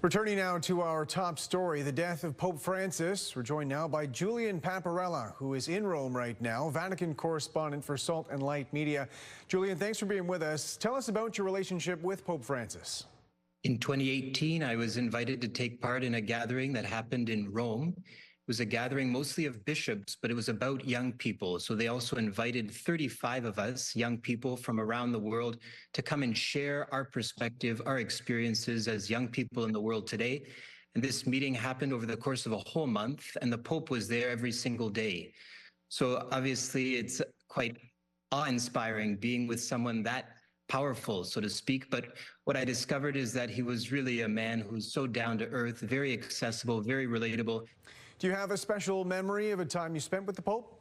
Returning now to our top story, the death of Pope Francis. We're joined now by Julien Paparella, who is in Rome right now, Vatican correspondent for Salt and Light Media. Julien, thanks for being with us. Tell us about your relationship with Pope Francis. In 2018, I was invited to take part in a gathering that happened in Rome. It was a gathering mostly of bishops, but it was about young people. So they also invited 35 of us, young people from around the world, to come and share our perspective, our experiences as young people in the world today. And this meeting happened over the course of a whole month, and the Pope was there every single day. So obviously, it's quite awe-inspiring being with someone that powerful, so to speak. But what I discovered is that he was really a man who's so down to earth, very accessible, very relatable. Do you have a special memory of a time you spent with the Pope?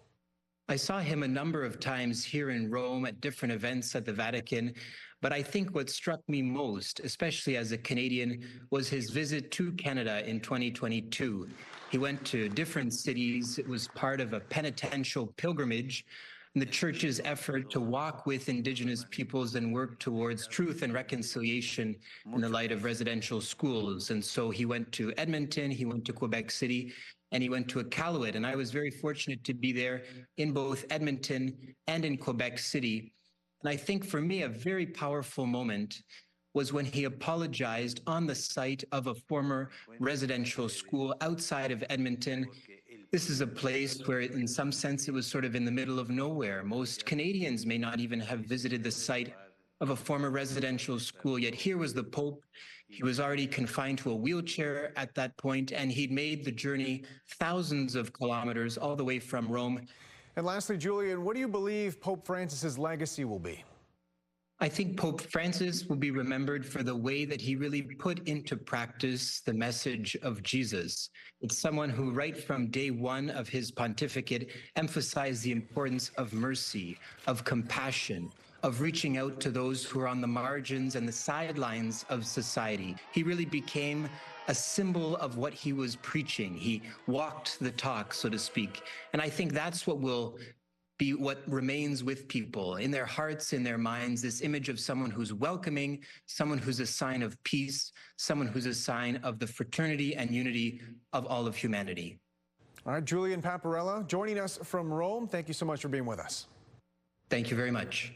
I saw him a number of times here in Rome at different events at the Vatican, but I think what struck me most, especially as a Canadian, was his visit to Canada in 2022. He went to different cities. It was part of a penitential pilgrimage and the Church's effort to walk with Indigenous peoples and work towards truth and reconciliation in the light of residential schools. And so he went to Edmonton, he went to Quebec City, and he went to Iqaluit. And I was very fortunate to be there in both Edmonton and in Quebec City. And I think for me, a very powerful moment was when he apologized on the site of a former residential school outside of Edmonton. This is a place where, in some sense, it was sort of in the middle of nowhere. Most Canadians may not even have visited the site of a former residential school, yet here was the Pope. He was already confined to a wheelchair at that point, and he'd made the journey thousands of kilometers all the way from Rome. And lastly, Julien, what do you believe Pope Francis's legacy will be? I think Pope Francis will be remembered for the way that he really put into practice the message of Jesus. It's someone who, right from day one of his pontificate, emphasized the importance of mercy, of compassion, of reaching out to those who are on the margins and the sidelines of society. He really became a symbol of what he was preaching. He walked the talk, so to speak. And I think that's what will be what remains with people in their hearts, in their minds, this image of someone who's welcoming, someone who's a sign of peace, someone who's a sign of the fraternity and unity of all of humanity. All right, Julien Paparella joining us from Rome. Thank you so much for being with us. Thank you very much.